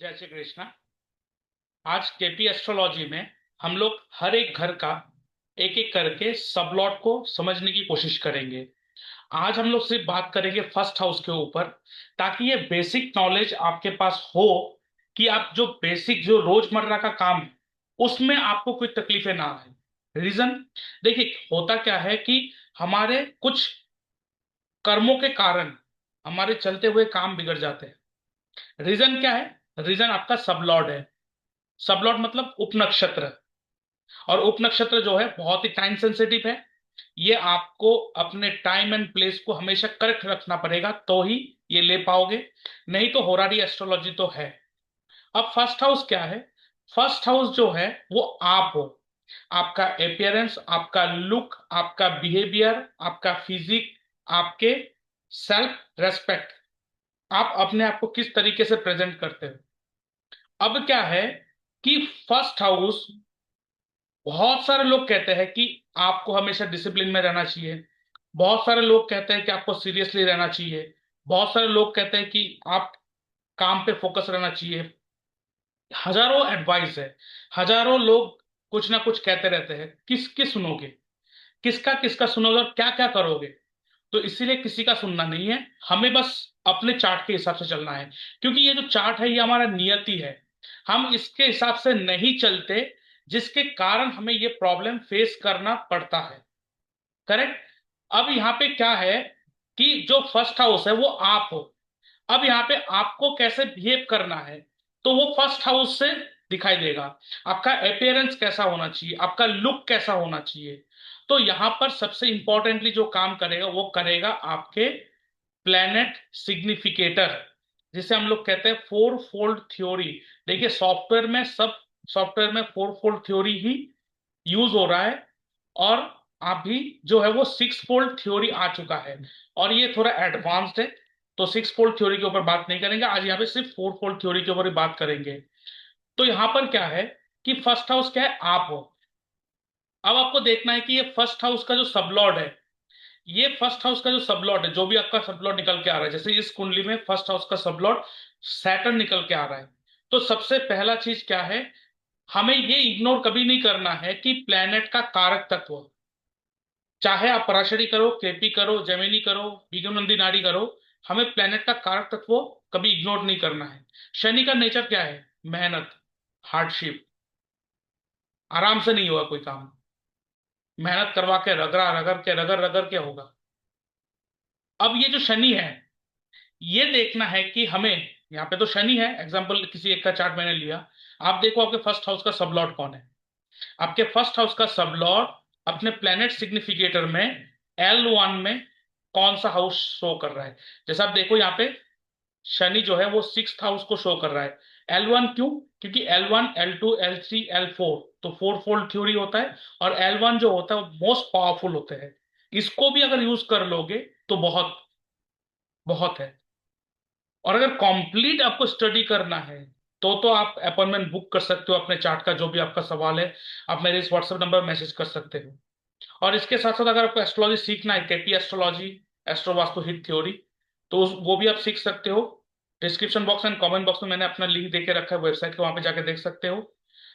जय श्री कृष्णा। आज KP astrology में हम लोग हर एक घर का एक एक करके सबलॉट को समझने की कोशिश करेंगे। आज हम लोग सिर्फ बात करेंगे फर्स्ट हाउस के ऊपर, ताकि ये बेसिक नॉलेज आपके पास हो कि आप जो बेसिक जो रोजमर्रा का काम है उसमें आपको कोई तकलीफें ना आए। रीजन देखिए, होता क्या है कि हमारे कुछ कर्मों के कारण हमारे चलते हुए काम बिगड़ जाते हैं। रीजन क्या है? रीजन आपका सबलॉर्ड है। सबलॉट मतलब उपनक्षत्र। और उपनक्षत्र जो है बहुत ही टाइम सेंसिटिव है। ये आपको अपने टाइम एंड प्लेस को हमेशा करेक्ट रखना पड़ेगा, तो ही ये ले पाओगे। नहीं तो होरारी एस्ट्रोलॉजी तो है। अब फर्स्ट हाउस क्या है? फर्स्ट हाउस जो है वो आप हो। आपका अपियरेंस, आपका लुक, आपका बिहेवियर, आपका फिजिक, आपके सेल्फ रेस्पेक्ट, आप अपने आप को किस तरीके से प्रेजेंट करते हो। अब क्या है कि फर्स्ट हाउस, बहुत सारे लोग कहते हैं कि आपको हमेशा डिसिप्लिन में रहना चाहिए। बहुत सारे लोग कहते हैं कि आपको सीरियसली रहना चाहिए। बहुत सारे लोग कहते हैं कि आप काम पे फोकस रहना चाहिए। हजारों एडवाइस है। हजारों लोग कुछ ना कुछ कहते रहते हैं, किसकी सुनोगे? किसका किसका सुनोगे और क्या क्या करोगे? तो इसीलिए किसी का सुनना नहीं है। हमें बस अपने चार्ट के हिसाब से चलना है, क्योंकि ये जो चार्ट है ये हमारा नियति है। हम इसके हिसाब से नहीं चलते, जिसके कारण हमें ये प्रॉब्लम फेस करना पड़ता है। करेक्ट। अब यहाँ पे क्या है कि जो फर्स्ट हाउस है वो आप हो। अब यहाँ पे आपको कैसे बिहेव करना है, तो वो फर्स्ट हाउस से दिखाई देगा। आपका अपियरेंस कैसा होना चाहिए, आपका लुक कैसा होना चाहिए। तो यहाँ पर सबसे इंपॉर्टेंटली जो काम करेगा वो करेगा आपके प्लैनेट सिग्निफिकेटर, जिसे हम लोग कहते हैं फोर फोल्ड थ्योरी। देखिए, सॉफ्टवेयर में सब सॉफ्टवेयर में फोर फोल्ड थ्योरी ही यूज हो रहा है। और अभी जो है वो सिक्स फोल्ड थ्योरी आ चुका है, और ये थोड़ा एडवांस्ड है। तो सिक्स फोल्ड थ्योरी के ऊपर बात नहीं करेंगे आज, यहाँ पे सिर्फ फोर फोल्ड थ्योरी के ऊपर ही बात करेंगे। तो यहाँ पर क्या है कि फर्स्ट हाउस क्या है? आप हो। अब आपको देखना है कि ये फर्स्ट हाउस का जो सबलॉर्ड है, ये फर्स्ट हाउस का जो सबलॉर्ड है, जो भी आपका सबलॉर्ड निकल के आ रहा है, जैसे इस कुंडली में फर्स्ट हाउस का सबलॉर्ड सैटर्न निकल के आ रहा है। तो सबसे पहला चीज क्या है, हमें ये इग्नोर कभी नहीं करना है कि प्लेनेट का कारक तत्व, चाहे आप पराशरी करो, केपी करो, जेमिनी करो, बीजोनंदी नाड़ी करो, हमें प्लेनेट का कारक तत्व कभी इग्नोर नहीं करना है। शनि का नेचर क्या है? मेहनत, हार्डशिप। आराम से नहीं होगा कोई काम। मेहनत करवा के रगड़ रगड़ के होगा। अब ये जो शनि है, ये देखना है कि हमें, यहाँ पे तो शनि है, एग्जाम्पल किसी एक का चार्ट मैंने लिया। आप देखो आपके फर्स्ट हाउस का सबलॉर्ड कौन है। आपके फर्स्ट हाउस का सबलॉर्ड अपने प्लेनेट सिग्निफिकेटर में L1 में कौन सा हाउस शो कर रहा है। जैसे आप देखो यहाँ पे शनि जो है वो सिक्स हाउस को शो कर रहा है। L1 क्यों? क्योंकि L1 L2 L3 L4 तो फोर फोल्ड थ्योरी होता है। और L1 जो होता है वो मोस्ट पावरफुल होते हैं। इसको भी अगर यूज कर लोगे तो बहुत बहुत है। और अगर कंप्लीट आपको स्टडी करना है तो आप अपॉइंटमेंट बुक कर सकते हो। अपने चार्ट का जो भी आपका सवाल है, आप मेरे इस व्हाट्सएप नंबर पर मैसेज कर सकते हो। और इसके साथ साथ अगर आपको एस्ट्रोलॉजी सीखना है, केपी एस्ट्रोलॉजी, एस्ट्रो वास्तु हित थ्योरी, तो वो भी आप सीख सकते हो। Description box and comment box में मैंने अपना लिंक दे के रखा है वेबसाइट का, वहां पे जाके देख सकते हो।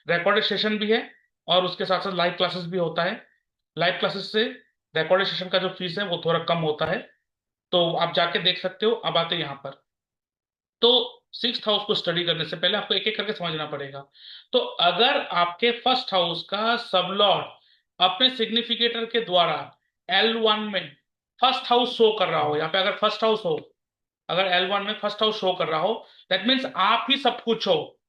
रिकॉर्डेड सेशन भी है, और उसके साथ साथ लाइव क्लासेस भी होता है। लाइव क्लासेस से रिकॉर्डेड सेशन का जो फीस है वो थोड़ा कम होता है। तो आप जाके देख सकते हो। अब आते हैं यहाँ पर। तो सिक्स हाउस को स्टडी करने से पहले आपको एक एक करके समझना पड़ेगा। तो अगर आपके फर्स्ट हाउस का सबलॉर्ड अपने सिग्निफिकेटर के द्वारा L1 में फर्स्ट हाउस शो कर रहा हो, यहाँ पे अगर फर्स्ट हाउस हो, अगर L1 में फर्स्ट हाउस शो कर रहा हो, दैट मीन्स आप ही सब कुछ हो।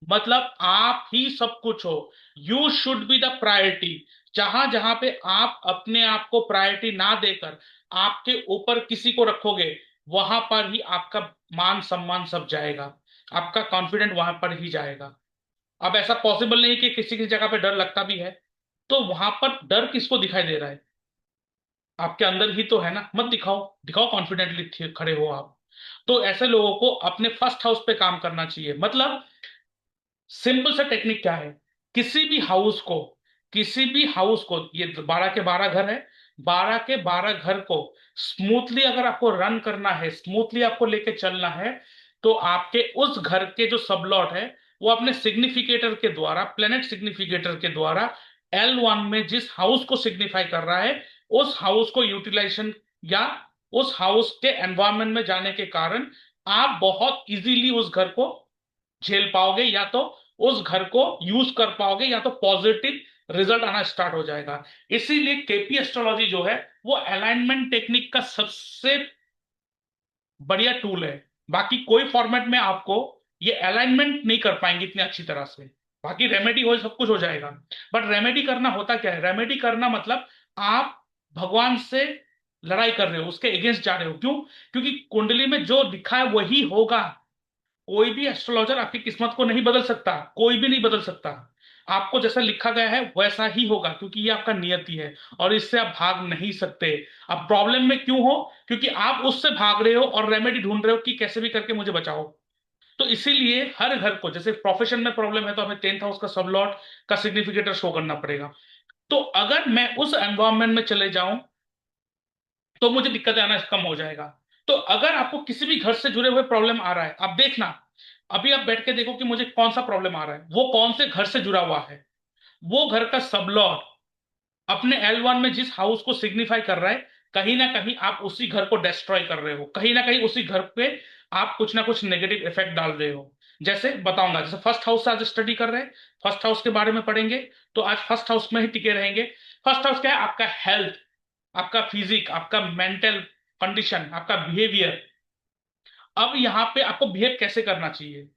मतलब आप ही सब कुछ हो। You should be the priority. जहां जहां पे आप अपने आप को प्रायोरिटी ना देकर आपके ऊपर किसी को रखोगे, वहां पर ही आपका मान सम्मान सब जाएगा। आपका कॉन्फिडेंट वहां पर ही जाएगा। अब ऐसा पॉसिबल नहीं कि किसी किसी जगह पे डर लगता भी है, तो वहां पर डर किसको दिखाई दे रहा है? आपके अंदर ही तो है ना। मत दिखाओ, दिखाओ कॉन्फिडेंटली खड़े हो आप। तो ऐसे लोगों को अपने फर्स्ट हाउस पे काम करना चाहिए। मतलब सिंपल सा टेक्निक क्या है, किसी भी हाउस को, किसी भी हाउस को, ये 12 के 12 घर है, 12 के 12 घर को स्मूथली अगर आपको रन करना है, स्मूथली आपको लेके चलना है, तो आपके उस घर के जो सबलॉट है वो अपने सिग्निफिकेटर के द्वारा, प्लेनेट सिग्निफिकेटर के द्वारा L1 में जिस हाउस को सिग्निफाई कर रहा है उस हाउस को यूटिलाइजेशन या उस हाउस के एनवायरमेंट में जाने के कारण आप बहुत इजीली उस घर को झेल पाओगे, या तो उस घर को यूज कर पाओगे, या तो पॉजिटिव रिजल्ट आना स्टार्ट हो जाएगा। इसीलिए केपी एस्ट्रोलॉजी जो है वो अलाइनमेंट टेक्निक का सबसे बढ़िया टूल है। बाकी कोई फॉर्मेट में आपको ये अलाइनमेंट नहीं कर पाएंगे इतनी अच्छी तरह से। बाकी रेमेडी हो, सब कुछ हो जाएगा। बट रेमेडी करना होता क्या है? रेमेडी करना मतलब आप भगवान से लड़ाई कर रहे हो, उसके अगेंस्ट जा रहे हो। क्यों? क्योंकि कुंडली में जो लिखा है वही होगा। कोई भी एस्ट्रोलॉजर आपकी किस्मत को नहीं बदल सकता, कोई भी नहीं बदल सकता। आपको जैसा लिखा गया है वैसा ही होगा, क्योंकि ये आपका नियति है और इससे आप भाग नहीं सकते। अब प्रॉब्लम में क्यों हो? क्योंकि आप उससे भाग रहे हो और रेमेडी ढूंढ रहे हो कि कैसे भी करके मुझे बचाओ। तो इसीलिए हर घर को, जैसे प्रोफेशन में प्रॉब्लम है तो हमें 10th हाउस का सबलॉट का सिग्निफिकेटर शो करना पड़ेगा। तो अगर मैं उस एनवायरमेंट में चले जाऊं तो मुझे दिक्कतें आना कम हो जाएगा। तो अगर आपको किसी भी घर से जुड़े हुए प्रॉब्लम आ रहा है, आप देखना, अभी आप बैठ के देखो कि मुझे कौन सा प्रॉब्लम आ रहा है, वो कौन से घर से जुड़ा हुआ है। वो घर का सबलॉर्ड अपने L1 में जिस हाउस को सिग्निफाई कर रहा है, कहीं ना कहीं आप उसी घर को डिस्ट्रॉय कर रहे हो, कहीं ना कहीं उसी घर पे आप कुछ ना कुछ नेगेटिव इफेक्ट डाल रहे हो। जैसे बताऊंगा, जैसे फर्स्ट हाउस से आज स्टडी कर रहे हैं, फर्स्ट हाउस के बारे में पढ़ेंगे, तो आज फर्स्ट हाउस में ही टिके रहेंगे। फर्स्ट हाउस क्या है? आपका हेल्थ, आपका फिजिक, आपका मेंटल कंडीशन, आपका बिहेवियर। अब यहाँ पे आपको बिहेव कैसे करना चाहिए,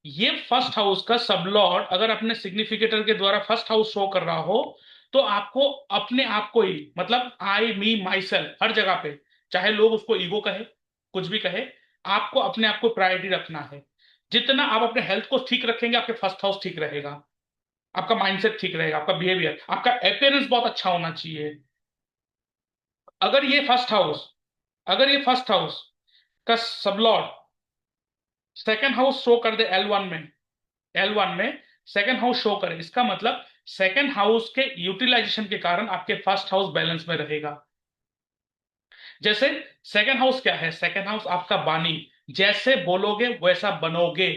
ये फर्स्ट हाउस का सबलॉर्ड अगर अपने सिग्निफिकेटर के द्वारा फर्स्ट हाउस शो कर रहा हो, तो आपको अपने आप को ही, मतलब आई मी माई सेल्फ, हर जगह पे, चाहे लोग उसको ईगो कहे, कुछ भी कहे, आपको अपने आप को प्रायोरिटी रखना है। जितना आप अपने हेल्थ को ठीक रखेंगे आपके फर्स्ट हाउस ठीक रहेगा, आपका माइंडसेट ठीक रहेगा, आपका बिहेवियर, आपका अपियरेंस बहुत अच्छा होना चाहिए। अगर ये फर्स्ट हाउस अगर ये फर्स्ट हाउस का सबलॉर्ड सेकंड हाउस शो कर दे L1 में, L1 में सेकंड हाउस शो करे, इसका मतलब सेकंड हाउस के यूटिलाइजेशन के कारण आपके फर्स्ट हाउस बैलेंस में रहेगा। जैसे सेकंड हाउस क्या है? सेकंड हाउस आपका बानी, जैसे बोलोगे वैसा बनोगे।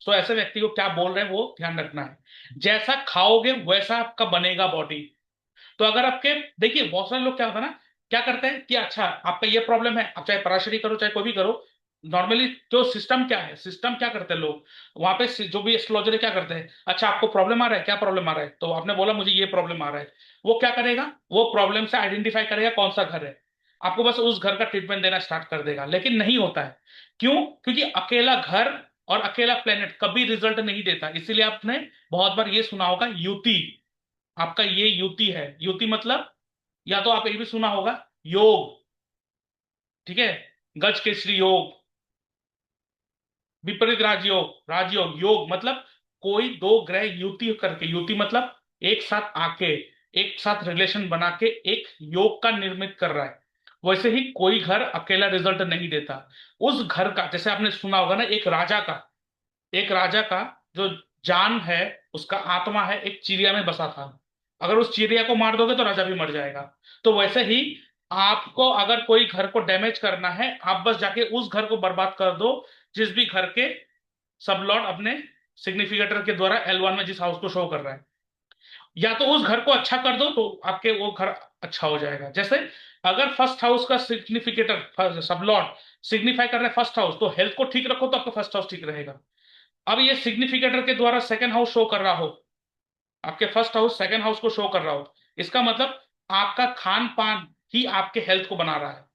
तो ऐसे व्यक्ति को क्या बोल रहे हैं वो ध्यान रखना है। जैसा खाओगे वैसा आपका बनेगा बॉडी। तो अगर आपके, देखिए बहुत सारे लोग क्या होता है ना, क्या करते हैं कि अच्छा आपका ये प्रॉब्लम है, आप चाहे पराशरी करो चाहे कोई भी करो, नॉर्मली जो सिस्टम क्या है, सिस्टम क्या करते हैं लोग वहां पे, जो भी एस्ट्रोलॉजर है क्या करते हैं, अच्छा आपको प्रॉब्लम आ रहा है, क्या प्रॉब्लम आ रहा है, तो आपने बोला मुझे ये प्रॉब्लम आ रहा है, वो क्या करेगा, वो प्रॉब्लम से आइडेंटिफाई करेगा कौन सा घर है, आपको बस उस घर का ट्रीटमेंट देना स्टार्ट कर देगा। लेकिन नहीं होता है। क्यों? क्योंकि अकेला घर और अकेला प्लेनेट कभी रिजल्ट नहीं देता। इसीलिए आपने बहुत बार ये सुना होगा युति, आपका ये युति है। युति मतलब, या तो आप ये भी सुना होगा योग, ठीक है, गज केसरी योग, विपरीत राजयोग, राजयोग, योग मतलब कोई दो ग्रह युति करके, युति मतलब एक साथ आके, एक साथ रिलेशन बना के एक योग का निर्मित कर रहा है। वैसे ही कोई घर अकेला रिजल्ट नहीं देता। उस घर का, जैसे आपने सुना होगा ना, एक राजा का जो जान है, उसका आत्मा है, एक चिड़िया में बसा था। अगर उस चिड़िया को मार दोगे तो राजा भी मर जाएगा। तो वैसे ही आपको अगर कोई घर को डैमेज करना है, आप बस जाके उस घर को बर्बाद कर दो जिस भी घर के सब लॉर्ड अपने सिग्निफिकेटर के द्वारा L1 में जिस हाउस को शो कर रहा है, या तो उस घर को अच्छा कर दो तो आपके वो घर अच्छा हो जाएगा। जैसे अगर फर्स्ट हाउस का सिग्निफिकेटर सब लॉर्ड सिग्निफाई कर रहा है फर्स्ट हाउस, तो हेल्थ को ठीक रखो तो आपका फर्स्ट हाउस ठीक रहेगा। अब ये सिग्निफिकेटर के द्वारा सेकंड हाउस शो कर रहा हो, आपके फर्स्ट हाउस सेकंड हाउस को शो कर रहा हो, इसका मतलब आपका खान पान ही आपके हेल्थ को बना रहा है।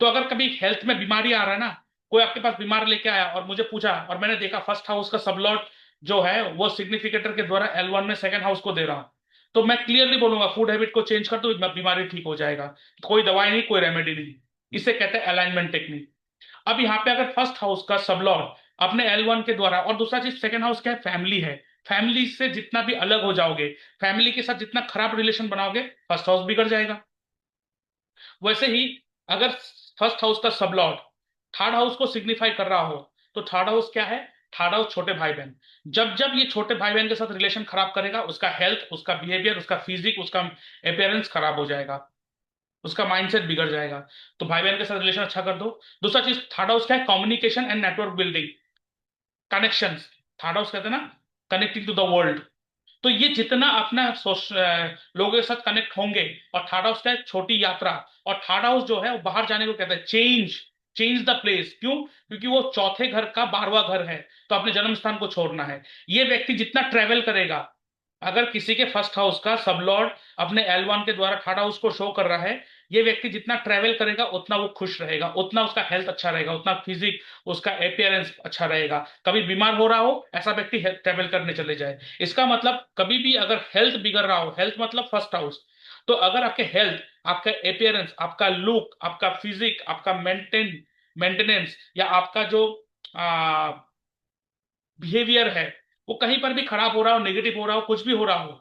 तो अगर कभी हेल्थ में बीमारी आ रहा है ना, कोई आपके पास बीमार लेके आया और मुझे पूछा और मैंने देखा फर्स्ट हाउस का सबलॉट जो है वो सिग्निफिकेटर के द्वारा L1 में सेकंड हाउस को दे रहा हूं, तो मैं क्लियरली बोलूंगा फूड हैबिट को चेंज कर दो, बीमारी ठीक हो जाएगा। कोई दवाई नहीं, कोई रेमेडी नहीं। इसे कहते हैं अलाइनमेंट टेक्निक। अब यहाँ पे अगर फर्स्ट हाउस का सबलॉर्ड अपने L1 के द्वारा, और दूसरा चीज सेकंड हाउस क्या है, फैमिली है, फैमिली से जितना भी अलग हो जाओगे, फैमिली के साथ जितना खराब रिलेशन बनाओगे, फर्स्ट हाउस बिगड़ जाएगा। वैसे ही अगर फर्स्ट हाउस का सबलॉर्ड थर्ड हाउस को सिग्निफाई कर रहा हो, तो थर्ड हाउस क्या है? थर्ड हाउस छोटे भाई बहन। जब जब ये छोटे भाई बहन के साथ रिलेशन खराब करेगा, उसका हेल्थ, उसका बिहेवियर, उसका फिजिक, उसका अपियरेंस खराब हो जाएगा, उसका माइंडसेट बिगड़ जाएगा। तो भाई बहन के साथ रिलेशन अच्छा कर दो। दूसरा चीज थर्ड हाउस क्या है? Communication and network building. Connection, third house कहते हैं ना कनेक्टिंग टू द वर्ल्ड। तो ये जितना अपना लोगों के साथ कनेक्ट होंगे, और थर्ड हाउस क्या है, छोटी यात्रा। और थर्ड हाउस जो है वो बाहर जाने को कहता है, चेंज, चेंज द प्लेस। क्यों? क्योंकि वो चौथे घर का 12वां घर है, तो अपने जन्म स्थान को छोड़ना है। ये व्यक्ति जितना ट्रेवल करेगा, अगर किसी के फर्स्ट हाउस का सब लॉर्ड अपने एल1 के द्वारा थर्ड हाउस को शो कर रहा है, ये व्यक्ति जितना ट्रेवल करेगा उतना वो खुश रहेगा, उतना उसका हेल्थ अच्छा रहेगा, उतना फिजिक, उसका अपियरेंस अच्छा रहेगा। कभी बीमार हो रहा हो, ऐसा व्यक्ति ट्रेवल करने चले जाए। इसका मतलब कभी भी अगर हेल्थ बिगड़ रहा हो, हेल्थ मतलब फर्स्ट हाउस, तो अगर आपके हेल्थ, आपका अपियरेंस, आपका लुक, आपका फिजिक, आपका मेंटेनेंस, या आपका जो बिहेवियर है, वो कहीं पर भी खराब हो रहा हो, नेगेटिव हो रहा हो, कुछ भी हो रहा हो,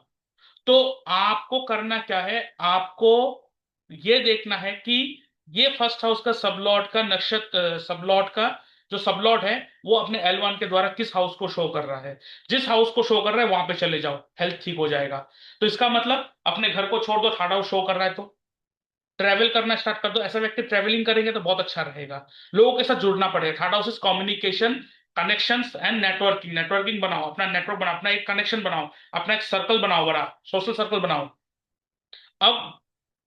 तो आपको करना क्या है, आपको ये देखना है कि ये फर्स्ट हाउस का सबलॉर्ड का नक्षत्र, सबलॉर्ड का जो सबलॉर्ड है, वो अपने एल1 के द्वारा किस हाउस को शो कर रहा है। जिस हाउस को शो कर रहा है वहां पे चले जाओ, हेल्थ ठीक हो जाएगा। तो इसका मतलब अपने घर को छोड़ दो, थर्ड हाउस शो कर रहा है तो ट्रैवल करना स्टार्ट कर दो। ऐसा व्यक्ति ट्रैवलिंग करेंगे तो बहुत अच्छा रहेगा, लोगों के साथ जुड़ना पड़ेगा। Third house is communication, connections and networking. Networking बनाओ, अपना नेटवर्क बनाओ, अपना एक कनेक्शन बनाओ, अपना एक सर्कल बनाओ, बड़ा सोशल सर्कल बनाओ। अब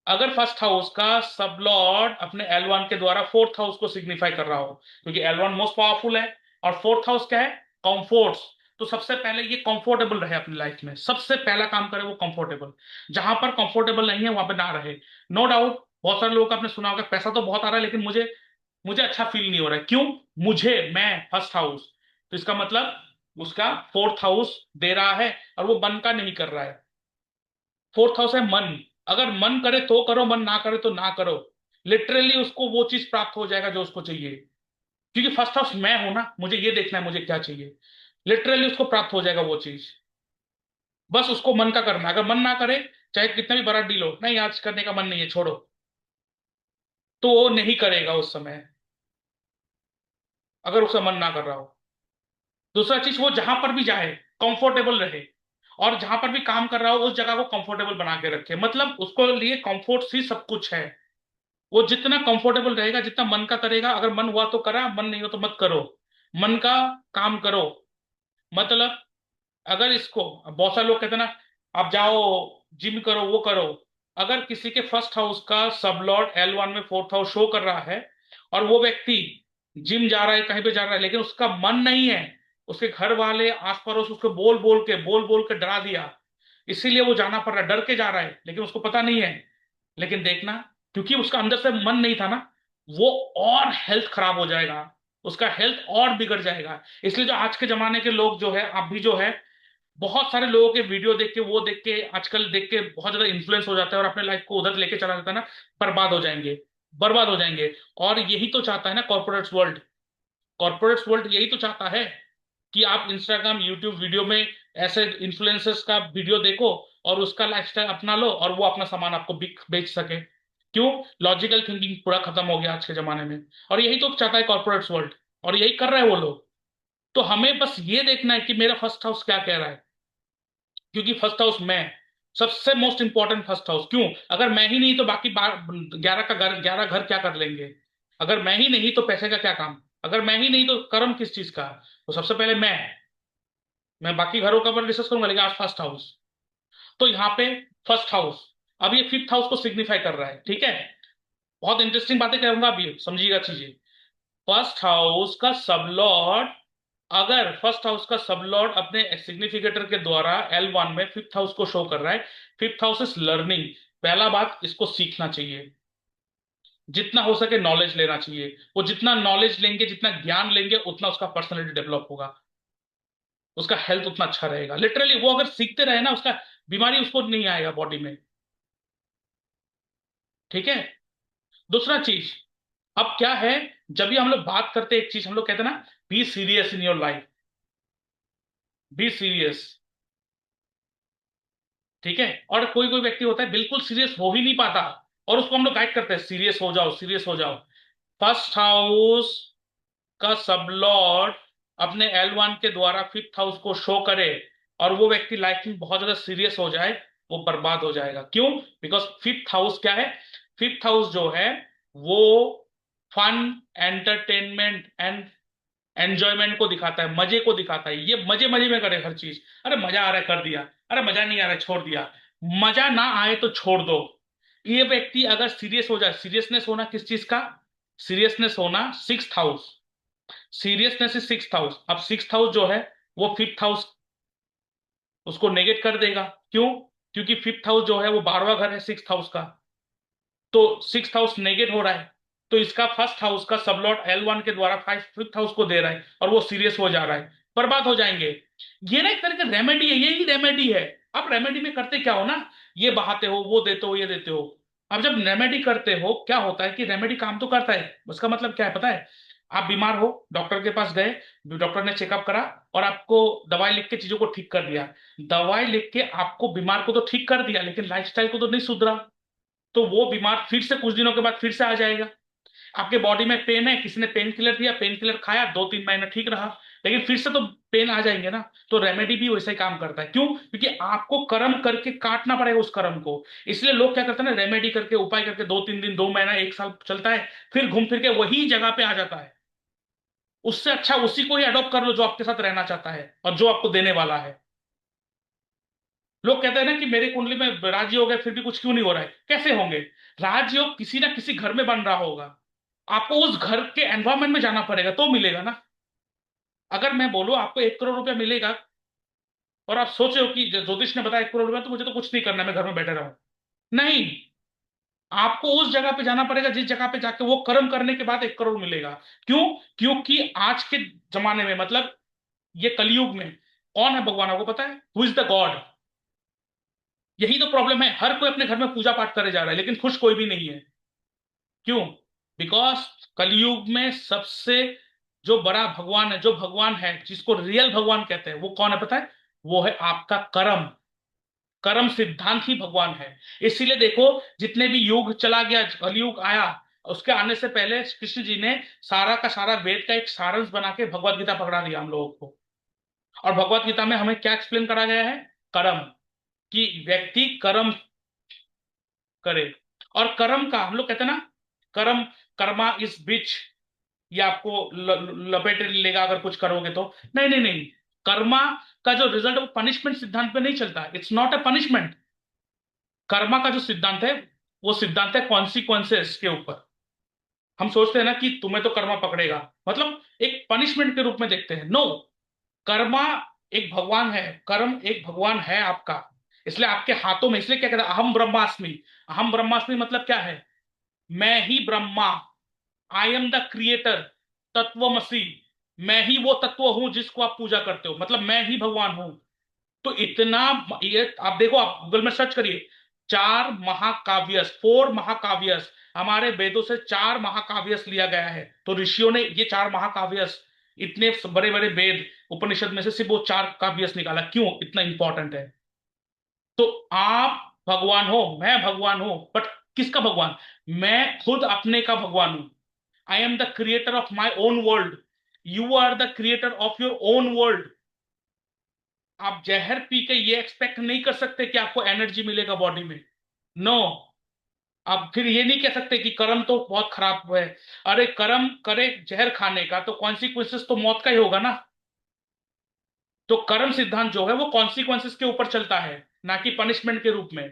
अगर फर्स्ट हाउस का सब लॉर्ड अपने एल1 के द्वारा फोर्थ हाउस को सिग्निफाई कर रहा हो, क्योंकि एल1 मोस्ट पावरफुल है, और फोर्थ हाउस क्या है, कंफर्ट्स। तो सबसे पहले ये कंफर्टेबल रहे अपनी लाइफ में, सबसे पहला काम करे वो कंफर्टेबल। जहां पर कंफर्टेबल नहीं है वहां पर ना रहे। नो डाउट बहुत सारे लोगों का आपने सुना होगा, पैसा तो बहुत आ रहा है लेकिन मुझे मुझे अच्छा फील नहीं हो रहा है। क्यों? मैं फर्स्ट हाउस, तो इसका मतलब उसका फोर्थ हाउस दे रहा है, और वो मन का नहीं कर रहा है। फोर्थ हाउस है मन। अगर मन करे तो करो, मन ना करे तो ना करो। लिटरली उसको वो चीज प्राप्त हो जाएगा जो उसको चाहिए, क्योंकि फर्स्ट हाउस मैं हूं ना, मुझे ये देखना है मुझे क्या चाहिए। लिटरली उसको प्राप्त हो जाएगा वो चीज। बस उसको मन का करना है। अगर मन ना करे, चाहे कितना भी बड़ा डील हो, नहीं आज करने का मन नहीं है, छोड़ो, तो वो नहीं करेगा उस समय, अगर उसका मन ना कर रहा हो। दूसरा चीज, वो जहां पर भी जाए कंफर्टेबल रहे, और जहां पर भी काम कर रहा हो उस जगह को कंफर्टेबल बना के रखे। मतलब उसको लिए कंफर्ट ही सब कुछ है। वो जितना कंफर्टेबल रहेगा, जितना मन का करेगा, अगर मन हुआ तो करा, मन नहीं हो तो मत करो। मन का काम करो। मतलब अगर इसको, अब बहुत सारे लोग कहते हैं ना, आप जाओ जिम करो, वो करो। अगर किसी के फर्स्ट हाउस का सब लॉर्ड एल1 में फोर्थ हाउस शो कर रहा है, और वो व्यक्ति जिम जा रहा है, कहीं पे जा रहा है, लेकिन उसका मन नहीं है, उसके घर वाले आस पड़ोस उसको बोल बोल के डरा दिया, इसीलिए वो जाना पड़ रहा है, डर के जा रहा है, लेकिन उसको पता नहीं है। लेकिन देखना, क्योंकि उसका अंदर से मन नहीं था ना, वो और हेल्थ खराब हो जाएगा, उसका हेल्थ और बिगड़ जाएगा। इसलिए जो आज के जमाने के लोग जो है, आप भी जो है, बहुत सारे लोगों के वीडियो देख के, वो देख के, आजकल देख के बहुत ज्यादा इन्फ्लुएंस हो जाता है, और अपने लाइफ को उधर लेके चला जाता है ना, बर्बाद हो जाएंगे, बर्बाद हो जाएंगे। और यही तो चाहता है ना कॉर्पोरेट्स वर्ल्ड, कॉर्पोरेट्स वर्ल्ड यही तो चाहता है कि आप इंस्टाग्राम यूट्यूब वीडियो में ऐसे इन्फ्लुएंसर्स का वीडियो देखो, और उसका लाइफस्टाइल अपना लो, और वो अपना सामान आपको बेच सके। क्यों? लॉजिकल थिंकिंग पूरा खत्म हो गया आज के जमाने में, और यही तो चाहता है कॉर्पोरेट्स वर्ल्ड, और यही कर रहे हैं वो लोग। तो हमें बस ये देखना है कि मेरा फर्स्ट हाउस क्या कह रहा है, क्योंकि फर्स्ट हाउस मैं, सबसे मोस्ट इंपॉर्टेंट फर्स्ट हाउस। क्यों? अगर मैं ही नहीं तो बाकी 11 क्या कर लेंगे? अगर मैं ही नहीं तो पैसे का क्या काम? अगर मैं ही नहीं तो कर्म किस चीज का? तो सबसे पहले मैं बाकी घरों का पर डिस्कस करूंगा, लेकिन आज फर्स्ट हाउस। तो यहाँ पे फर्स्ट हाउस, अब ये फिफ्थ हाउस को सिग्निफाई कर रहा है, ठीक है। बहुत इंटरेस्टिंग बातें करूंगा, अभी समझिएगा चीजें। फर्स्ट हाउस का सब लॉर्ड, अगर फर्स्ट हाउस का सब लॉर्ड अपने सिग्निफिकेटर के द्वारा एल1 में फिफ्थ हाउस को शो कर रहा है, फिफ्थ हाउस इज लर्निंग। पहला बात, इसको सीखना चाहिए, जितना हो सके नॉलेज लेना चाहिए। वो जितना नॉलेज लेंगे, जितना ज्ञान लेंगे, उतना उसका पर्सनैलिटी डेवलप होगा, उसका हेल्थ उतना अच्छा रहेगा। लिटरली वो अगर सीखते रहे ना, उसका बीमारी उसको नहीं आएगा बॉडी में, ठीक है। दूसरा चीज, अब क्या है, जब भी हम लोग बात करते हैं, एक चीज हम लोग कहते हैं ना, be serious in your life, be serious, ठीक है। और कोई कोई व्यक्ति होता है बिल्कुल सीरियस हो ही नहीं पाता, और उसको हम लोग गाइड करते हैं, सीरियस हो जाओ, सीरियस हो जाओ। फर्स्ट हाउस का सब लॉर्ड अपने एल1 के द्वारा फिफ्थ हाउस को शो करे, और वो व्यक्ति लाइफ में बहुत ज्यादा सीरियस हो जाए, वो बर्बाद हो जाएगा। क्यों? बिकॉज फिफ्थ हाउस क्या है, फिफ्थ हाउस जो है वो फन, एंटरटेनमेंट एंड एंजॉयमेंट को दिखाता है, मजे को दिखाता है। ये मजे मजे में करे हर चीज। अरे मजा आ रहा है कर दिया, अरे मजा नहीं आ रहा है छोड़ दिया। मजा ना आए तो छोड़ दो। ये व्यक्ति अगर सीरियस हो जाए, सीरियसनेस होना किस चीज का? सीरियसनेस होना six house. Seriousness is six house. अब सिक्स हाउस जो है वो फिफ्थ हाउस उसको नेगेट कर देगा। क्यों? क्योंकि फिफ्थ हाउस जो है वो 12वां घर है सिक्स हाउस का। तो सिक्स हाउस नेगेट हो रहा है, तो इसका फर्स्ट हाउस का सबलॉट L1 के द्वारा फाइव फिफ्थ हाउस को दे रहा है और वो सीरियस हो जा रहा है, बर्बाद हो जाएंगे। ये ना एक तरह का रेमेडी है, यही रेमेडी है। आप रेमेडी में करते क्या हो ना, ये बहाते हो, वो देते हो, ये देते हो। अब जब रेमेडी करते हो क्या होता है कि रेमेडी काम तो करता है, उसका मतलब क्या है पता है? आप बीमार हो, डॉक्टर के पास गए, डॉक्टर ने चेकअप करा और आपको दवाई लिख के चीजों को ठीक कर दिया। दवाई लिख के आपको बीमार को तो ठीक कर दिया, लेकिन लाइफस्टाइल को तो नहीं सुधरा। तो वो बीमार फिर से कुछ दिनों के बाद फिर से आ जाएगा। आपके बॉडी में पेन है, किसी ने पेन किलर दिया, पेन किलर खाया, 2-3 महीने ठीक रहा, लेकिन फिर से तो पेन आ जाएंगे ना। तो रेमेडी भी वैसा ही काम करता है। क्यों? क्योंकि आपको कर्म करके काटना पड़ेगा उस कर्म को। इसलिए लोग क्या करते हैं ना, रेमेडी करके, उपाय करके 2-3 दिन, 2 महीना, 1 साल चलता है, फिर घूम फिर के वही जगह पे आ जाता है। उससे अच्छा उसी को ही अडॉप्ट कर लो जो आपके साथ रहना चाहता है और जो आपको देने वाला है। लोग कहते हैं ना कि मेरी कुंडली में राजयोग है फिर भी कुछ क्यों नहीं हो रहा है। कैसे होंगे? राजयोग किसी ना किसी घर में बन रहा होगा। आपको उस घर के एनवायरमेंट में जाना पड़ेगा तो मिलेगा ना। अगर मैं बोलूं आपको 1 करोड़ रुपया मिलेगा और आप सोचे हो कि ज्योतिष ने बताया 1 करोड़ रुपया, तो मुझे तो कुछ नहीं करना, मैं घर में बैठे रहूं। नहीं, आपको उस जगह पे जाना पड़ेगा जिस जगह पे जाके वो कर्म करने के बाद 1 करोड़ मिलेगा। क्यों? क्योंकि आज के जमाने में, मतलब ये कलयुग में, कौन है भगवान आपको पता है? Who is the God? यही तो प्रॉब्लम है, हर कोई अपने घर में पूजा पाठ करे जा रहा है लेकिन खुश कोई भी नहीं है। क्यों? बिकॉज कलयुग में सबसे जो बड़ा भगवान है, जो भगवान है जिसको रियल भगवान कहते हैं, वो कौन है पता है? वो है आपका कर्म। कर्म सिद्धांत ही भगवान है। इसीलिए देखो, जितने भी युग चला गया, कलयुग आया, उसके आने से पहले कृष्ण जी ने सारा का सारा वेद का एक सारांश बना के भगवत गीता पकड़ा दिया हम लोगों को। और भगवत गीता में हमें क्या एक्सप्लेन करा गया है? कर्म। कि व्यक्ति कर्म करे। और कर्म का हम लोग कहते हैं ना, कर्म, कर्मा इस बिच, ये आपको लपेट लेगा अगर कुछ करोगे तो। नहीं नहीं नहीं, कर्मा का जो रिजल्ट है वो पनिशमेंट सिद्धांत पे नहीं चलता। It's not a punishment. Karma का जो सिद्धांत है वो सिद्धांत है कॉन्सिक्वेंसेस के ऊपर। हम सोचते हैं ना कि तुम्हें तो कर्मा पकड़ेगा, मतलब एक पनिशमेंट के रूप में देखते हैं। नो, कर्मा एक भगवान है, कर्म एक भगवान है आपका। इसलिए आपके हाथों में, इसलिए क्या कहता है अहम ब्रह्मास्मि। अहम ब्रह्मास्मि मतलब क्या है? मैं ही Brahma, I am the creator, तत्वमसी। मैं ही वो तत्व हूं जिसको आप पूजा करते हो, मतलब मैं ही भगवान हूं। तो इतना, ये आप देखो, आप गूगल में सर्च करिए, 4 महाकाव्यस, 4 महाकाव्यस। हमारे वेदों से 4 महाकाव्यस लिया गया है। तो ऋषियों ने ये 4 महाकाव्यस, इतने बड़े बड़े वेद उपनिषद में से सिर्फ वो 4 काव्यस निकाला। क्यों इतना इंपॉर्टेंट है? तो आप भगवान हो, मैं भगवान हूं, बट किसका भगवान? मैं खुद अपने का भगवान हूं। I am the creator of my own world. You are the creator of your own world. आप जहर पी के ये एक्सपेक्ट नहीं कर सकते कि आपको एनर्जी मिलेगा बॉडी में। नो। आप फिर ये नहीं कह सकते कि कर्म तो बहुत खराब है। अरे कर्म करे जहर खाने का तो कॉन्सिक्वेंसेस तो मौत का ही होगा ना। तो कर्म सिद्धांत जो है वो कॉन्सिक्वेंसेस के ऊपर चलता है, ना कि पनिशमेंट के रूप में।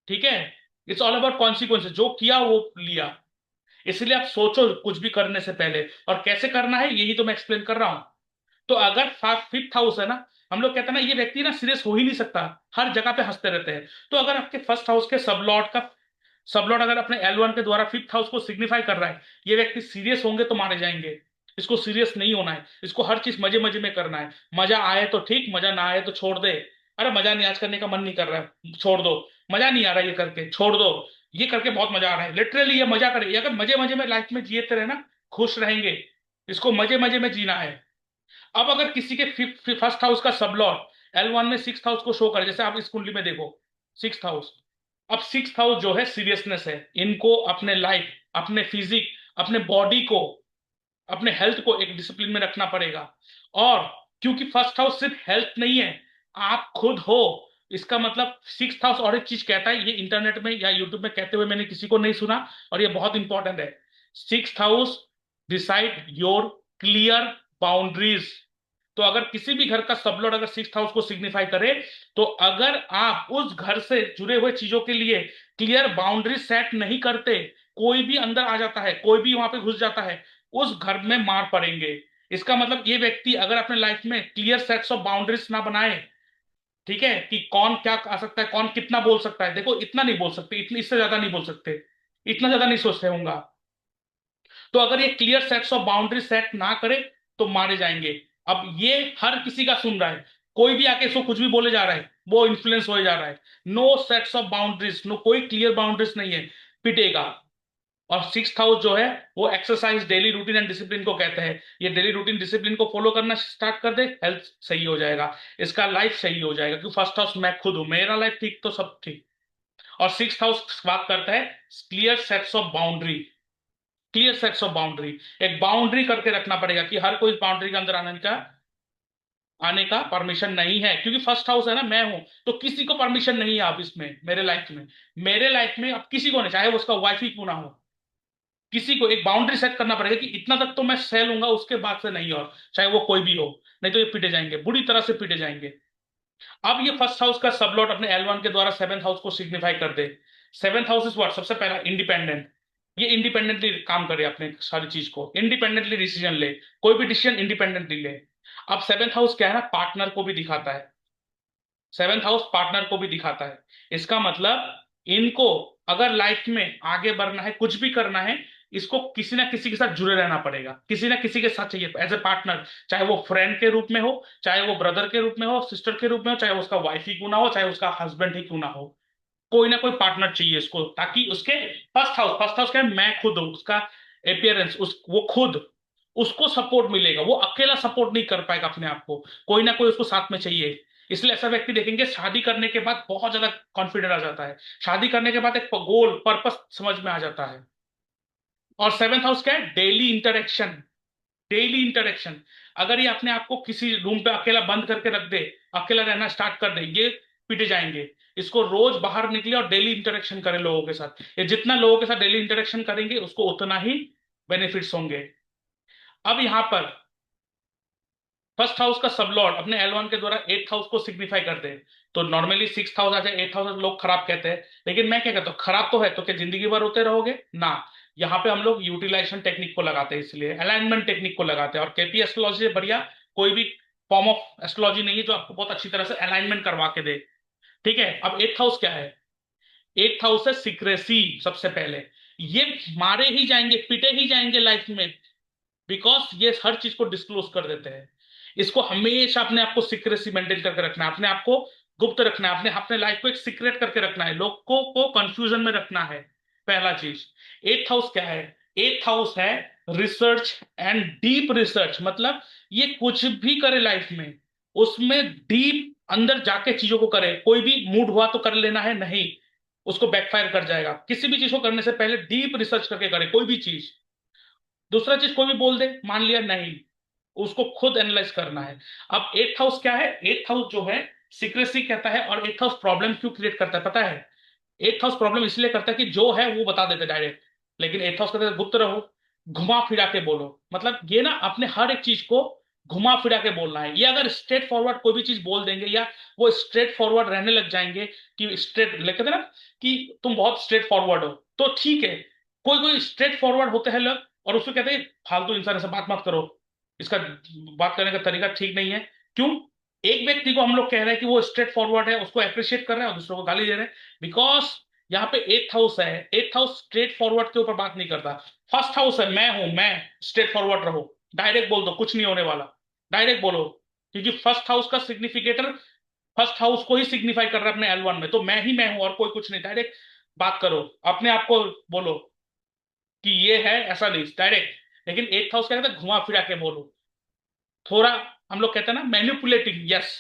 ठीक है? इट्स ऑल अबाउट कॉन्सिक्वेंसेस, जो किया वो लिया। इसलिए आप सोचो कुछ भी करने से पहले, और कैसे करना है यही तो मैं एक्सप्लेन कर रहा हूं। तो अगर फिफ्थ हाउस है ना, हम लोग कहते हैं ना ये व्यक्ति ना सीरियस हो ही नहीं सकता, हर जगह पे हंसते रहते हैं। तो अगर आपके फर्स्ट हाउस के सब लॉर्ड अगर अपने L1 के द्वारा फिफ्थ हाउस को सिग्निफाई कर रहा है, ये व्यक्ति सीरियस होंगे तो मारे जाएंगे। इसको सीरियस नहीं होना है, इसको हर चीज मजे मजे में करना है। मजा आए तो ठीक, मजा ना आए तो छोड़ दे। अरे मजा नहीं, आज करने का मन नहीं कर रहा है, छोड़ दो। मजा नहीं आ रहा है ये करके, छोड़ दो। ये करके बहुत मजा आ रहा है, लिटरली ये मजा करे। ये अगर मजे मजे में लाइफ में जीते रहे ना, खुश रहेंगे। इसको मजे मजे में जीना है। अब अगर किसी के फर्स्ट हाउस का सबलॉर्ड L1 में सिक्स हाउस को शो करे, जैसे आप इस कुंडली में देखो, सिक्स हाउस। अब सिक्स हाउस जो है सीरियसनेस है। इनको अपने लाइफ, अपने फिजिक, अपने बॉडी को, अपने हेल्थ को एक डिसिप्लिन में रखना पड़ेगा। और क्योंकि फर्स्ट हाउस सिर्फ हेल्थ नहीं है, आप खुद हो। इसका मतलब सिक्स हाउस और एक चीज कहता है, ये इंटरनेट में या यूट्यूब में कहते हुए मैंने किसी को नहीं सुना, और ये बहुत इंपॉर्टेंट है। Six house decide your clear boundaries. तो अगर किसी भी घर का सबलॉर्ड अगर सिक्स हाउस को सिग्निफाई करे, तो अगर आप उस घर से जुड़े हुए चीजों के लिए क्लियर बाउंड्री सेट नहीं करते, कोई भी अंदर आ जाता है, कोई भी वहां पे घुस जाता है, उस घर में मार पड़ेंगे। इसका मतलब ये व्यक्ति अगर अपने लाइफ में क्लियर सेट्स ऑफ बाउंड्रीज ना बनाए, ठीक है, कि कौन क्या आ सकता है, कौन कितना बोल सकता है, देखो इतना नहीं बोल सकते, इतनी इससे ज्यादा नहीं बोल सकते, इतना ज्यादा नहीं सोचते होंगे। तो अगर ये clear sets of boundary set ना करे तो मारे जाएंगे। अब ये हर किसी का सुन रहा है, कोई भी आके इसको कुछ भी बोले जा रहा है, वो इन्फ्लुएंस हो जा रहा है। No sets of boundaries, no कोई क्लियर बाउंड्रीज नहीं है, पिटेगा। और सिक्स हाउस जो है वो exercise, daily routine and discipline को कहते हैं। ये डेली रूटीन डिसिप्लिन को फॉलो करना स्टार्ट कर दे, हेल्थ सही हो जाएगा, इसका लाइफ सही हो जाएगा। क्योंकि फर्स्ट हाउस मैं खुद हूं, मेरा लाइफ ठीक तो सब ठीक। और सिक्स हाउस बात करता है clear sets of boundary, clear sets of boundary. एक बाउंड्री करके रखना पड़ेगा कि हर कोई बाउंड्री के अंदर आने का परमिशन नहीं है। क्योंकि फर्स्ट हाउस है ना, मैं हूं, तो किसी को परमिशन नहीं है आप इसमें, मेरे लाइफ में अब किसी को नहीं, चाहे वो उसका वाइफ ही क्यों ना हो, किसी को एक बाउंड्री सेट करना पड़ेगा कि इतना तक तो मैं सह लूंगा, उसके बाद से नहीं। और चाहे वो कोई भी हो, नहीं तो ये पीटे जाएंगे, बुरी तरह से पीटे जाएंगे। अब ये फर्स्ट हाउस का सबलॉट अपने एल1 के द्वारा सेवेंथ हाउस को सिग्निफाई कर दे। सेवेंथ हाउस इज व्हाट, सबसे पहला इंडिपेंडेंट। ये इंडिपेंडेंटली काम करे, अपने सारी चीज को इंडिपेंडेंटली डिसीजन ले, कोई भी डिसीजन इंडिपेंडेंटली ले। अब सेवेंथ हाउस क्या है ना, पार्टनर को भी दिखाता है, सेवेंथ हाउस पार्टनर को भी दिखाता है। इसका मतलब इनको अगर लाइफ में आगे बढ़ना है, कुछ भी करना है, इसको किसी ना किसी के साथ जुड़े रहना पड़ेगा, किसी ना किसी के साथ चाहिए एज ए पार्टनर। चाहे वो फ्रेंड के रूप में हो, चाहे वो ब्रदर के रूप में हो, सिस्टर के रूप में हो, चाहे उसका वाइफ ही क्यों ना हो, चाहे उसका हस्बैंड ही क्यों ना हो, कोई ना कोई पार्टनर चाहिए इसको, ताकि उसके फर्स्ट हाउस क्या है, मैं खुद हूं उसका अपियरेंस, उस वो खुद, उसको सपोर्ट मिलेगा, वो अकेला सपोर्ट नहीं कर पाएगा अपने आप को, कोई ना कोई उसको साथ में चाहिए। इसलिए ऐसा व्यक्ति देखेंगे शादी करने के बाद बहुत ज्यादा कॉन्फिडेंट आ जाता है, शादी करने के बाद एक गोल पर्पस समझ में आ जाता है। और सेवेंथ हाउस क्या है, डेली इंटरेक्शन, डेली इंटरेक्शन। अगर ये अपने आप को किसी रूम पे अकेला बंद करके रख दे, अकेला रहना स्टार्ट कर दे, ये पिटे जाएंगे। इसको रोज बाहर निकले और डेली इंटरेक्शन करे लोगों के साथ, ये जितना लोगों के साथ डेली इंटरेक्शन करेंगे उसको उतना ही बेनिफिट्स होंगे। अब यहां पर फर्स्ट हाउस का सबलॉर्ड अपने एल1 के द्वारा एट्थ हाउस को सिग्निफाई करते हैं। तो नॉर्मली सिक्स हाउस आ जाए, एट्थ हाउस लोग खराब कहते हैं, लेकिन मैं क्या कहता हूँ, खराब तो है तो क्या जिंदगी भर होते रहोगे ना। यहाँ पे हम लोग यूटिलाइजेशन टेक्निक को लगाते हैं, इसलिए अलाइनमेंट टेक्निक को लगाते हैं। और केपी एस्ट्रोलॉजी से बढ़िया कोई भी फॉर्म ऑफ एस्ट्रोलॉजी नहीं है जो आपको बहुत अच्छी तरह से अलाइनमेंट करवा के दे। ठीक है, अब एट्थ हाउस क्या है, एट्थ हाउस है सीक्रेसी। सबसे पहले ये मारे ही जाएंगे, पिटे ही जाएंगे लाइफ में, बिकॉज ये हर चीज को डिस्क्लोज कर देते हैं। इसको हमेशा अपने आप को सीक्रेसी मेंटेन करके रखना है, अपने आप को गुप्त रखना है, अपने अपने लाइफ को एक सीक्रेट करके रखना है, लोगों को कंफ्यूजन में रखना है। पहला चीज। एट्थ हाउस क्या है, एट्थ हाउस है रिसर्च एंड डीप रिसर्च। मतलब ये कुछ भी करे लाइफ में, उसमें डीप अंदर जाके चीजों को करे। कोई भी मूड हुआ तो कर लेना है नहीं, उसको बैकफायर कर जाएगा। किसी भी चीज को करने से पहले डीप रिसर्च करके करे कोई भी चीज। दूसरा चीज, कोई भी बोल दे मान लिया नहीं, उसको खुद एनालाइज करना है। अब एट्थ हाउस क्या है, एट्थ हाउस जो है सीक्रेसी कहता है। और एट्थ हाउस प्रॉब्लम क्यों क्रिएट करता है पता है, एट्थ हाउस प्रॉब्लम इसलिए करता है कि जो है वो बता देते डायरेक्ट, लेकिन एट्थ हाउस कहते हैं गुप्त रहो, घुमा फिरा के बोलो। मतलब ये ना अपने हर एक चीज को घुमा फिरा के बोलना है। ये अगर स्ट्रेट फॉरवर्ड कोई भी चीज बोल देंगे, या वो स्ट्रेट फॉरवर्ड रहने लग जाएंगे, कि स्ट्रेट कहते हैं ना कि तुम बहुत स्ट्रेट फॉरवर्ड हो, तो ठीक है। कोई कोई स्ट्रेट फॉरवर्ड होते हैं लोग, और उसको कहते हैं फालतू इंसान, ऐसे बात मत करो, इसका बात करने का तरीका ठीक नहीं है। क्यों, एक व्यक्ति को हम लोग कह रहे हैं कि वो स्ट्रेट फॉरवर्ड है, उसको अप्रिशिएट कर रहे हैं, और दूसरों को गाली दे रहे हैं, बिकॉज यहाँ पे एट्थ हाउस है। एट्थ हाउस स्ट्रेट फॉरवर्ड के ऊपर बात नहीं करता। फर्स्ट हाउस है मैं हूं, मैं स्ट्रेट फॉरवर्ड रहो, डायरेक्ट बोल दो, कुछ नहीं होने वाला, डायरेक्ट बोलो। क्योंकि फर्स्ट हाउस का सिग्निफिकेटर फर्स्ट हाउस को ही सिग्निफाई कर रहा है अपने एल1 में, तो मैं हूं और कोई कुछ नहीं, डायरेक्ट बात करो, अपने आप को बोलो कि ये है, ऐसा नहीं, डायरेक्ट। लेकिन एट्थ हाउस क्या कहता है, घुमा फिरा के बोलो थोड़ा। हम लोग कहते हैं ना manipulating, yes,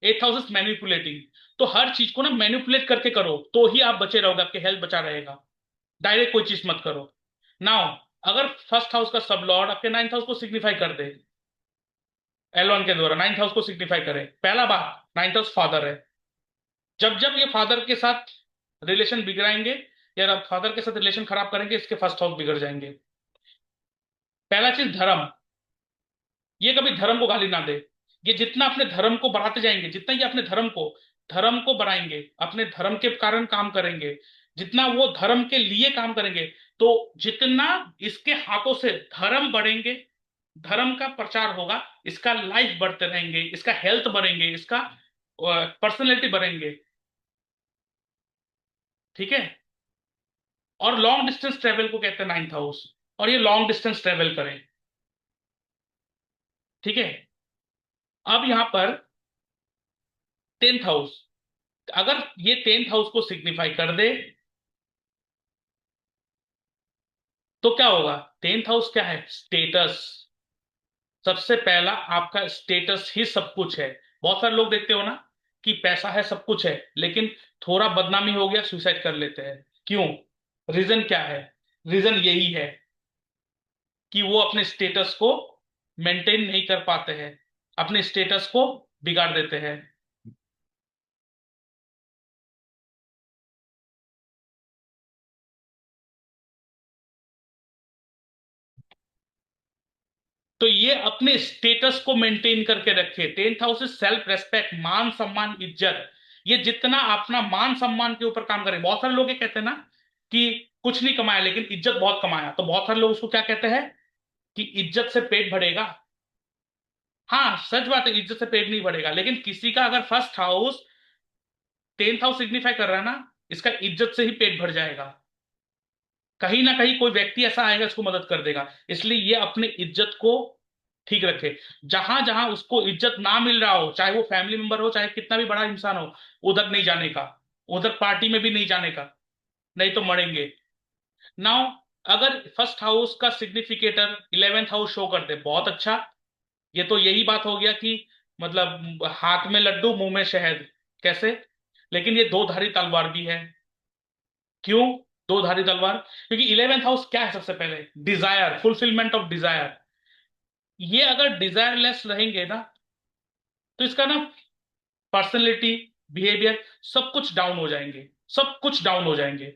eighth house is manipulating. तो हर चीज को ना मैन्युपुलेट करके करो, तो ही आप बचे रहोगे, आपके हेल्थ बचा रहेगा। डायरेक्ट कोई चीज मत करो। नाउ अगर फर्स्ट हाउस का सब लॉर्ड आपके नाइन्थ हाउस को सिग्निफाई कर दे, एल1 के द्वारा नाइन्थ हाउस को सिग्निफाई करे, पहला बात नाइन्थ हाउस फादर है। जब जब ये फादर के साथ रिलेशन बिगड़ाएंगे, या फादर के साथ रिलेशन खराब करेंगे, इसके फर्स्ट हाउस बिगड़ जाएंगे। पहला चीज धर्म, ये कभी धर्म को गाली ना दे। ये जितना अपने धर्म को बढ़ाते जाएंगे, जितना ये अपने धर्म को बढ़ाएंगे, अपने धर्म के कारण काम करेंगे, जितना वो धर्म के लिए काम करेंगे, तो जितना इसके हाथों से धर्म बढ़ेंगे, धर्म का प्रचार होगा, इसका लाइफ बढ़ते रहेंगे, इसका हेल्थ बढ़ेंगे, इसका पर्सनैलिटी बढ़ेंगे। ठीक है। और लॉन्ग डिस्टेंस ट्रेवल को कहते हैं नाइन्थ हाउस, और ये लॉन्ग डिस्टेंस ट्रेवल करें। ठीक है। अब यहां पर टेंथ हाउस, अगर ये टेंथ हाउस को सिग्निफाई कर दे तो क्या होगा? टेंथ हाउस क्या है? स्टेटस। सबसे पहला आपका स्टेटस ही सब कुछ है। बहुत सारे लोग देखते हो ना कि पैसा है, सब कुछ है, लेकिन थोड़ा बदनामी हो गया सुसाइड कर लेते हैं। क्यों? रीजन क्या है? रीजन यही है कि वो अपने स्टेटस को मेंटेन नहीं कर पाते हैं, अपने स्टेटस को बिगाड़ देते हैं। तो ये अपने स्टेटस को मेंटेन करके रखे। Tenth house is self respect, मान सम्मान इज्जत। ये जितना अपना मान सम्मान के ऊपर काम करे, बहुत सारे लोग ये कहते हैं ना कि कुछ नहीं कमाया लेकिन इज्जत बहुत कमाया, तो बहुत सारे लोग उसको क्या कहते हैं कि इज्जत से पेट भरेगा। हाँ, सच बात है, इज्जत से पेट नहीं भरेगा, लेकिन किसी का अगर first house tenth house signify कर रहा है ना, इसका इज्जत से ही पेट भर जाएगा। कहीं ना कहीं कोई व्यक्ति ऐसा आएगा इसको मदद कर देगा। इसलिए ये अपने इज्जत को ठीक रखे। जहां जहां उसको इज्जत ना मिल रहा हो, चाहे वो फैमिली मेंबर हो, चाहे कितना भी बड़ा इंसान हो, उधर नहीं जाने का, उधर पार्टी में भी नहीं जाने का, नहीं तो मरेंगे। नाउ, अगर फर्स्ट हाउस का सिग्निफिकेटर इलेवेंथ हाउस शो कर दे, बहुत अच्छा। ये तो यही बात हो गया कि मतलब हाथ में लड्डू मुंह में शहद। कैसे? लेकिन ये दो धारी तलवार भी है। क्यों दो धारी तलवार? क्योंकि इलेवेंथ हाउस क्या है? सबसे पहले डिजायर, फुलफिलमेंट ऑफ डिजायर। ये अगर डिजायरलेस रहेंगे ना, तो इसका ना पर्सनैलिटी, बिहेवियर, सब कुछ डाउन हो जाएंगे, सब कुछ डाउन हो जाएंगे।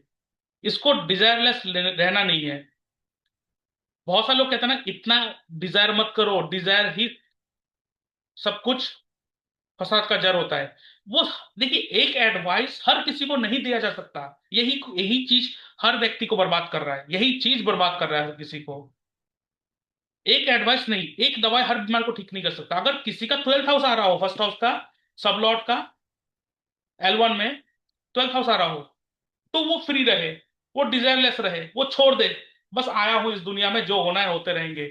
इसको डिजायरलेस रहना नहीं है। बहुत सारे लोग कहते हैं ना इतना डिजायर मत करो, डिजायर ही सब कुछ फसाद का जड़ होता है। वो, देखिए, एक एडवाइस हर किसी को नहीं दिया जा सकता। यही यही चीज हर व्यक्ति को बर्बाद कर रहा है, यही चीज बर्बाद कर रहा है हर किसी को। एक एडवाइस नहीं, एक दवाई हर बीमार को ठीक नहीं कर सकता। अगर किसी का ट्वेल्थ हाउस आ रहा हो, फर्स्ट हाउस का, सब लॉर्ड का, L1 में ट्वेल्थ हाउस आ रहा हो, तो वो फ्री रहे, वो डिजायरलेस रहे, वो छोड़ दे, बस आया हूं इस दुनिया में, जो होना है होते रहेंगे।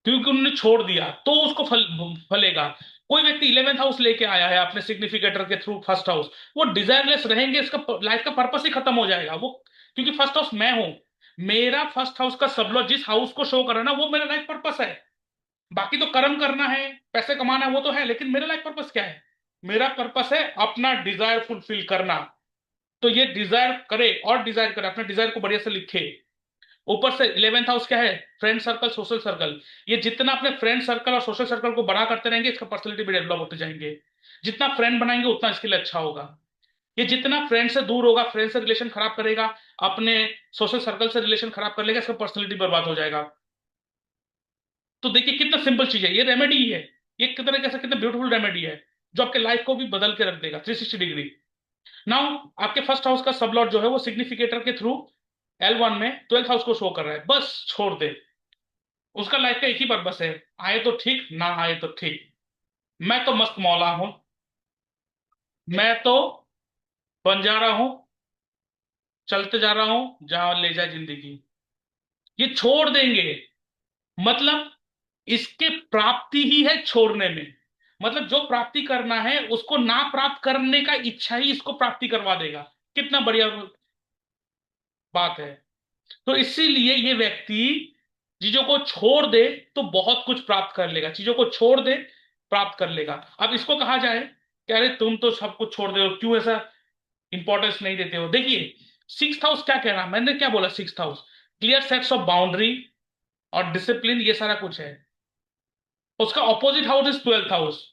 क्योंकि उन्होंने छोड़ दिया तो उसको फलेगा। कोई व्यक्ति इलेवेंथ हाउस लेके आया है अपने सिग्निफिकेटर के थ्रू फर्स्ट हाउस, वो डिजायरलेस रहेंगे, इसका लाइफ का पर्पस ही खत्म हो जाएगा वो। क्योंकि फर्स्ट हाउस मैं हूं, मेरा फर्स्ट हाउस का सब लोग जिस हाउस को शो कर रहा है ना, वो मेरा लाइफ पर्पस है। बाकी तो कर्म करना है, पैसे कमाना है, वो तो है, लेकिन मेरा लाइफ पर्पस क्या है? मेरा पर्पस है अपना डिजायर फुलफिल करना। तो ये डिजायर करे और डिजायर करे, अपने डिजायर को बढ़िया से लिखे। ऊपर से इलेवेंथ हाउस क्या है? Friend circle, social circle. ये जितना अपने फ्रेंड सर्कल और सोशल सर्कल को बड़ा करते रहेंगे, इसका पर्सनैलिटी भी डेवलप होते जाएंगे। जितना फ्रेंड बनाएंगे उतना इसके लिए अच्छा होगा। ये जितना फ्रेंड से दूर होगा, फ्रेंड से रिलेशन खराब करेगा, अपने सोशल सर्कल से रिलेशन खराब कर लेगा, इसका पर्सनैलिटी बर्बाद हो जाएगा। तो देखिए कितना सिंपल चीज है, ये रेमेडी ही है। ये कितने कैसे, कितना ब्यूटीफुल रेमेडी है, जो आपके लाइफ को भी बदल के रख देगा 360 डिग्री। नाउ, आपके फर्स्ट हाउस का सब लॉर्ड जो है वो सिग्निफिकेटर के थ्रू L1 में ट्वेल्थ हाउस को शो कर रहा है, बस छोड़ दे। उसका लाइफ का एक ही पर्पस है, आए तो ठीक, ना आए तो ठीक। मैं तो मस्त मौला हूं, मैं तो बन जा रहा हूं, चलते जा रहा हूं जहां ले जाए जिंदगी। ये छोड़ देंगे, मतलब इसके प्राप्ति ही है छोड़ने में। मतलब जो प्राप्ति करना है उसको ना प्राप्त करने का इच्छा ही इसको प्राप्ति करवा देगा। कितना बढ़िया बात है। तो इसीलिए ये व्यक्ति चीजों को छोड़ दे तो बहुत कुछ प्राप्त कर लेगा, चीजों को छोड़ दे प्राप्त कर लेगा। अब इसको कहा जाए कि अरे तुम तो सब कुछ छोड़ दे हो, क्यों ऐसा इंपॉर्टेंस नहीं देते हो? देखिए, सिक्स हाउस क्या कह रहा, मैंने क्या बोला? Six house clear sets of boundary और डिसिप्लिन, ये सारा कुछ है। उसका opposite house is twelfth house.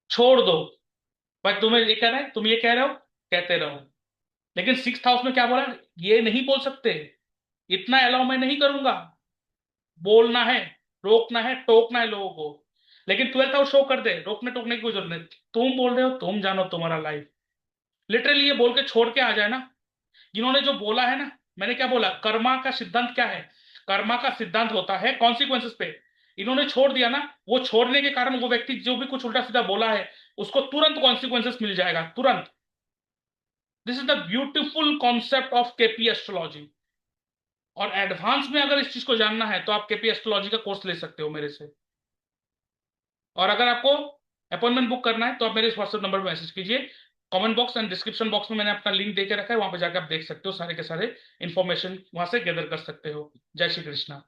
छोड़ दो। पर तुम्हें ये कह रहा है, तुम ये कह रहे हो, कहते रहो। लेकिन सिक्स हाउस में क्या बोला? ये नहीं बोल सकते, इतना अलाउ मैं नहीं करूंगा। बोलना है रोकना है, टोकना है लोगों को। लेकिन ट्वेल्थ आउट शो कर दे, रोकने टोकने की कोई जरूरत नहीं। तुम बोल रहे हो, तुम जानो तुम्हारा लाइफ। लिटरली ये बोल के छोड़ के आ जाए ना। इन्होंने जो बोला है ना, मैंने क्या बोला, कर्मा का सिद्धांत क्या है? कर्मा का सिद्धांत होता है कॉन्सिक्वेंसेस पे। इन्होंने छोड़ दिया ना, वो छोड़ने के कारण वो व्यक्ति जो भी कुछ उल्टा सीधा बोला है, उसको तुरंत कॉन्सिक्वेंसेस मिल जाएगा, तुरंत। This is the beautiful concept of KP astrology. और एडवांस में अगर इस चीज को जानना है तो आप केपी एस्ट्रोलॉजी का कोर्स ले सकते हो मेरे से। और अगर आपको अपॉइंटमेंट बुक करना है तो आप मेरे इस व्हाट्सएप नंबर पर मैसेज कीजिए। Comment box and description box में मैंने अपना लिंक दे के रखा है, वहां पे जाकर आप देख सकते हो, सारे के सारे इंफॉर्मेशन वहां से गैदर कर सकते हो। जय श्री कृष्णा।